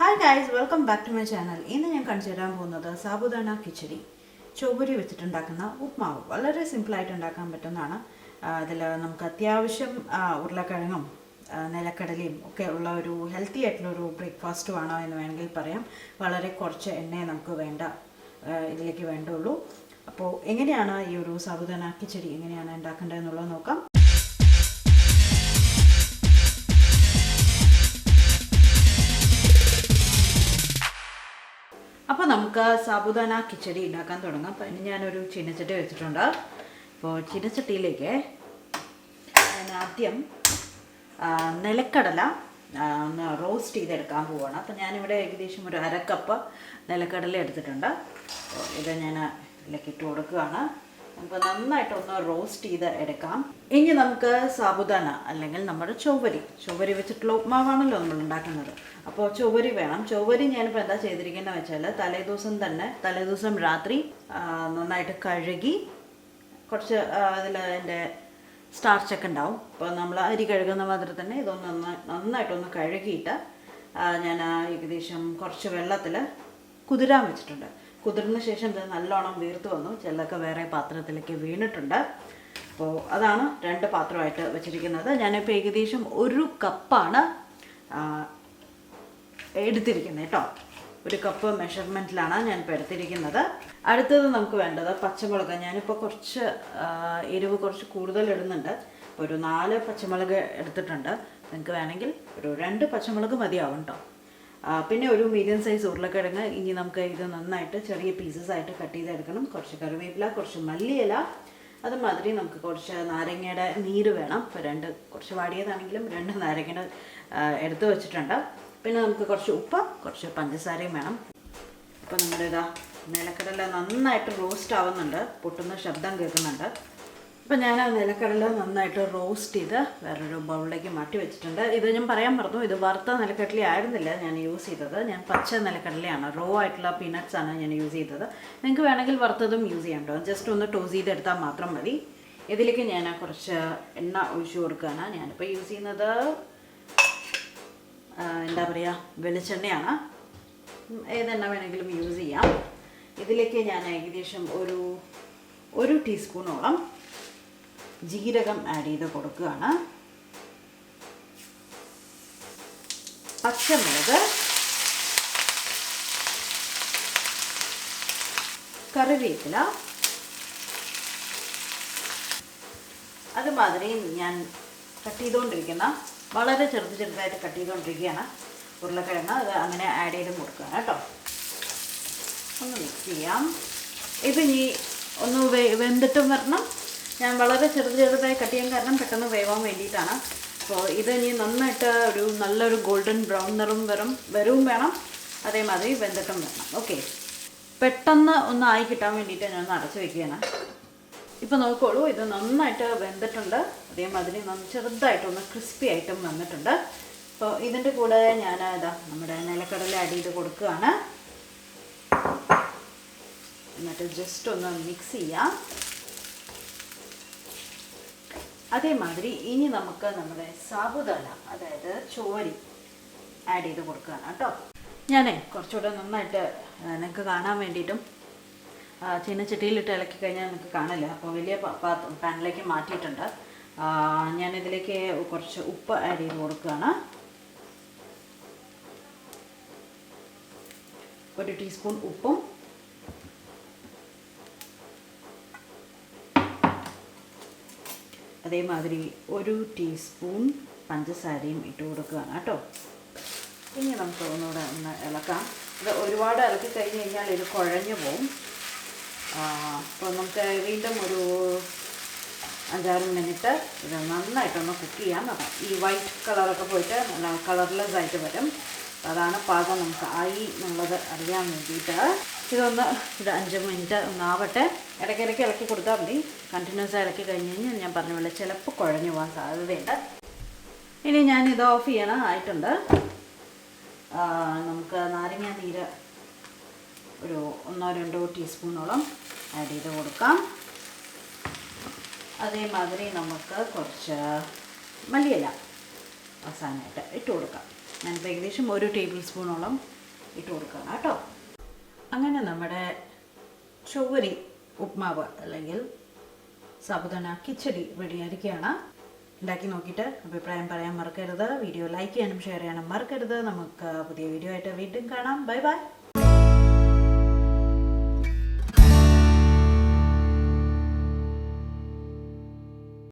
Hi guys, welcome back to my channel. ഇന്ന് ഞാൻ കാണിച്ചു തരാൻ പോകുന്നത് സാബുദാന കിച്ചടി ചൊവ്വരി വെച്ചിട്ടുണ്ടാക്കുന്ന ഉപ്മാവ്. വളരെ സിമ്പിളായിട്ട് ഉണ്ടാക്കാൻ പറ്റുന്നതാണ്. അതിൽ നമുക്ക് അത്യാവശ്യം ഉരുളക്കിഴങ്ങും നിലക്കടലയും ഒക്കെ ഉള്ള ഒരു ഹെൽത്തി ആയിട്ടുള്ളൊരു ബ്രേക്ക്ഫാസ്റ്റ് വേണോ എന്ന് വേണമെങ്കിൽ പറയാം. വളരെ കുറച്ച് എണ്ണയെ നമുക്ക് ഇതിലേക്ക് വേണ്ടുള്ളൂ. അപ്പോൾ എങ്ങനെയാണ് ഈ ഒരു സാബുദാന കിച്ചടി എങ്ങനെയാണ് ഉണ്ടാക്കേണ്ടതെന്നുള്ളത് നോക്കാം. അപ്പോൾ നമുക്ക് സാബുദാന കിച്ചടി ഉണ്ടാക്കാൻ തുടങ്ങാം. അപ്പോൾ ഇനി ഞാനൊരു ചീനച്ചട്ടി വെച്ചിട്ടുണ്ട്. അപ്പോൾ ചീനച്ചട്ടിയിലേക്ക് ഞാൻ ആദ്യം നിലക്കടല ഒന്ന് റോസ്റ്റ് ചെയ്തെടുക്കാൻ പോവുകയാണ്. അപ്പോൾ ഞാനിവിടെ ഏകദേശം ഒരു 1/2 കപ്പ് നിലക്കടല എടുത്തിട്ടുണ്ട്. അപ്പോൾ ഇത് ഞാൻ ഇതിലേക്ക് ഇട്ട് കൊടുക്കുകയാണ്. നമുക്ക് നന്നായിട്ടൊന്ന് റോസ്റ്റ് ചെയ്ത് എടുക്കാം. ഇനി നമുക്ക് സാബുദാന അല്ലെങ്കിൽ നമ്മുടെ ചൊവ്വരി വെച്ചിട്ടുള്ള ഉപ്മാവാണല്ലോ നമ്മൾ ഉണ്ടാക്കുന്നത്. അപ്പോൾ ചൊവ്വരി വേണം. ചൊവ്വരി ഞാനിപ്പോൾ എന്താ ചെയ്തിരിക്കുന്നത് വെച്ചാൽ തലേദിവസം രാത്രി നന്നായിട്ട് കഴുകി കുറച്ച് അതിൻ്റെ സ്റ്റാർച്ചൊക്കെ ഉണ്ടാവും. അപ്പോൾ നമ്മൾ അരി കഴുകുന്ന മാതിരി തന്നെ ഇതൊന്ന് നന്നായിട്ടൊന്ന് കഴുകിയിട്ട് ഞാൻ ഏകദേശം കുറച്ച് വെള്ളത്തിൽ കുതിരാൻ വെച്ചിട്ടുണ്ട്. കുതിർന്ന ശേഷം ഇത് നല്ലോണം വീർത്ത് വന്നു. ചിലതൊക്കെ വേറെ പാത്രത്തിലേക്ക് വീണിട്ടുണ്ട്. അപ്പോൾ അതാണ് 2 പാത്രമായിട്ട് വെച്ചിരിക്കുന്നത്. ഞാനിപ്പോൾ ഏകദേശം 1 കപ്പാണ് എടുത്തിരിക്കുന്നത് കേട്ടോ. 1 കപ്പ് മെഷർമെൻറ്റിലാണ് ഞാനിപ്പോൾ എടുത്തിരിക്കുന്നത്. അടുത്തത് നമുക്ക് വേണ്ടത് പച്ചമുളക്. ഞാനിപ്പോൾ കുറച്ച് എരിവ് കുറച്ച് കൂടുതൽ ഇടുന്നുണ്ട്. ഒരു 4 പച്ചമുളക് എടുത്തിട്ടുണ്ട്. നിങ്ങൾക്ക് വേണമെങ്കിൽ ഒരു 2 പച്ചമുളക് മതിയാവും കേട്ടോ. പിന്നെ ഒരു മീഡിയം സൈസ് ഉരുളക്കിഴങ്ങ്. ഇനി നമുക്ക് ഇത് നന്നായിട്ട് ചെറിയ പീസസ് ആയിട്ട് കട്ട് ചെയ്തെടുക്കണം. കുറച്ച് കറിവേപ്പില, കുറച്ച് മല്ലിയില, അതുമാതിരി നമുക്ക് കുറച്ച് നാരങ്ങയുടെ നീര് വേണം. ഇപ്പോൾ കുറച്ച് വാടിയതാണെങ്കിലും 2 നാരങ്ങയുടെ എടുത്ത് വെച്ചിട്ടുണ്ട്. പിന്നെ നമുക്ക് കുറച്ച് ഉപ്പ്, കുറച്ച് പഞ്ചസാരയും വേണം. ഇപ്പോൾ നമ്മുടെ നിലക്കടല നന്നായിട്ട് റോസ്റ്റ് ആവുന്നുണ്ട്. പൊട്ടുന്ന ശബ്ദം കേൾക്കുന്നുണ്ട്. അപ്പോൾ ഞാൻ നിലക്കടല നന്നായിട്ട് റോസ്റ്റ് ചെയ്ത് വേറൊരു ബൗളിലേക്ക് മാറ്റി വെച്ചിട്ടുണ്ട്. ഇത് ഞാൻ പറയാൻ മറന്നു, ഇത് വറുത്ത നിലക്കടല ആയിരുന്നില്ല ഞാൻ യൂസ് ചെയ്തത്. ഞാൻ പച്ച നിലക്കടലയാണ്, റോ ആയിട്ടുള്ള പീനട്ട്സാണ് ഞാൻ യൂസ് ചെയ്തത്. നിങ്ങൾക്ക് വേണമെങ്കിൽ വറുത്തതും യൂസ് ചെയ്യാം കേട്ടോ. ജസ്റ്റ് ഒന്ന് ടോസ് ചെയ്തെടുത്താൽ മാത്രം മതി. ഇതിലേക്ക് ഞാൻ കുറച്ച് എണ്ണ ഒഴിച്ചു കൊടുക്കുകയാണ്. ഞാനിപ്പോൾ യൂസ് ചെയ്യുന്നത് എന്താ പറയുക, വെളിച്ചെണ്ണയാണ്. ഏതെണ്ണ വേണമെങ്കിലും യൂസ് ചെയ്യാം. ഇതിലേക്ക് ഞാൻ ഏകദേശം ഒരു ടീസ്പൂണോളം ജീരകം ആഡ് ചെയ്ത് കൊടുക്കുകയാണ്. പച്ചമുളക്, കറിവേപ്പില, അതുമാതിരി ഞാൻ കട്ട് ചെയ്തുകൊണ്ടിരിക്കുന്ന വളരെ ചെറുതായിട്ട് കട്ട് ചെയ്തുകൊണ്ടിരിക്കുകയാണ് ഉരുളക്കിഴങ്ങ്. അത് അങ്ങനെ ആഡ് ചെയ്ത് കൊടുക്കുകയാണ് കേട്ടോ. ഒന്ന് മിക്സ് ചെയ്യാം. ഇത് ഇനി ഒന്ന് വെന്തിട്ടും വരണം. ഞാൻ വളരെ ചെറുതായി കട്ട് ചെയ്യാൻ കാരണം പെട്ടെന്ന് വേവാൻ വേണ്ടിയിട്ടാണ്. അപ്പോൾ ഇത് ഇനി നന്നായിട്ട് നല്ലൊരു ഗോൾഡൻ ബ്രൗൺ നിറം വരും വേണം. അതേമാതിരി വെന്തിട്ടും വരണം. ഓക്കെ, പെട്ടെന്ന് ഒന്ന് ആയി കിട്ടാൻ വേണ്ടിയിട്ട് ഞാൻ ഒന്ന് അടച്ചു വെക്കുകയാണ്. ഇപ്പോൾ നോക്കോളൂ, ഇത് നന്നായിട്ട് വെന്തിട്ടുണ്ട്. അതേമാതിരി ചെറുതായിട്ടൊന്ന് ക്രിസ്പി ആയിട്ടും വന്നിട്ടുണ്ട്. അപ്പോൾ ഇതിൻ്റെ കൂടെ ഞാൻ നമ്മുടെ നിലക്കടല ആഡ് ചെയ്ത് കൊടുക്കുകയാണ്. എന്നിട്ട് ജസ്റ്റ് ഒന്ന് മിക്സ് ചെയ്യാം. അതേമാതിരി ഇനി നമുക്ക് നമ്മുടെ സാബുദാന അതായത് ചൊവ്വരി ആഡ് ചെയ്ത് കൊടുക്കുകയാണ് കേട്ടോ. ഞാൻ കുറച്ചുകൂടെ നന്നായിട്ട് നിങ്ങൾക്ക് കാണാൻ വേണ്ടിയിട്ടും ചീനച്ചട്ടിയിലിട്ട് ഇളക്കി കഴിഞ്ഞാൽ നിങ്ങൾക്ക് കാണില്ല. അപ്പോൾ വലിയ പാനിലേക്ക് മാറ്റിയിട്ടുണ്ട്. ഞാനിതിലേക്ക് കുറച്ച് ഉപ്പ് ആഡ് ചെയ്ത് കൊടുക്കുകയാണ്. 1 ടീസ്പൂൺ ഉപ്പും അതേമാതിരി 1 ടീസ്പൂൺ പഞ്ചസാരയും ഇട്ട് കൊടുക്കുകയാണ് കേട്ടോ. ഇനി നമുക്ക് ഒന്നുകൂടെ ഒന്ന് ഇളക്കാം. ഇത് ഒരുപാട് ഇളക്കി കഴിഞ്ഞ് കഴിഞ്ഞാൽ ഇത് കുഴഞ്ഞു പോവും. അപ്പോൾ നമുക്ക് വീണ്ടും ഒരു 5-6 മിനിറ്റ് ഇത് നന്നായിട്ടൊന്ന് കുക്ക് ചെയ്യാം. ഈ വൈറ്റ് കളറൊക്കെ പോയിട്ട് നല്ല കളർലെസ് ആയിട്ട് വരും. അതാണ് പാകം നമുക്ക് ആയി എന്നുള്ളത് അറിയാൻ വേണ്ടിയിട്ട്. ഒരു 5 മിനിറ്റ് ഒന്നാവട്ടെ. ഇടയ്ക്കിടയ്ക്ക് ഇളക്കി കൊടുത്താൽ മതി. കണ്ടിന്യൂസ് ഇളക്കി കഴിഞ്ഞ് കഴിഞ്ഞാൽ ഞാൻ പറഞ്ഞ പോലെ ചിലപ്പോൾ കുഴഞ്ഞു പോകാൻ സാധ്യതയുണ്ട്. ഇനി ഞാനിത് ഓഫ് ചെയ്യാനായിട്ടുണ്ട്. നമുക്ക് നാരങ്ങ നീര് ഒരു 1-2 ടീസ്പൂണോളം ആഡ് ചെയ്ത് കൊടുക്കാം. അതേമാതിരി നമുക്ക് കുറച്ച് മല്ലിയില അവസാനമായിട്ട് ഇട്ട് കൊടുക്കാം. ഞാനിപ്പോൾ ഏകദേശം 1 ടേബിൾ സ്പൂണോളം ഇട്ട് കൊടുക്കണം കേട്ടോ. അങ്ങനെ നമ്മുടെ ചൊവ്വരി ഉപ്മാവ് അല്ലെങ്കിൽ സാബുദാന കിച്ചടി റെഡിയായിരിക്കുകയാണ്. ഉണ്ടാക്കി നോക്കിയിട്ട് അഭിപ്രായം പറയാൻ മറക്കരുത്. വീഡിയോ ലൈക്ക് ചെയ്യാനും ഷെയർ ചെയ്യാനും മറക്കരുത്. നമുക്ക് പുതിയ വീഡിയോ ആയിട്ട് വീണ്ടും കാണാം. Bye bye.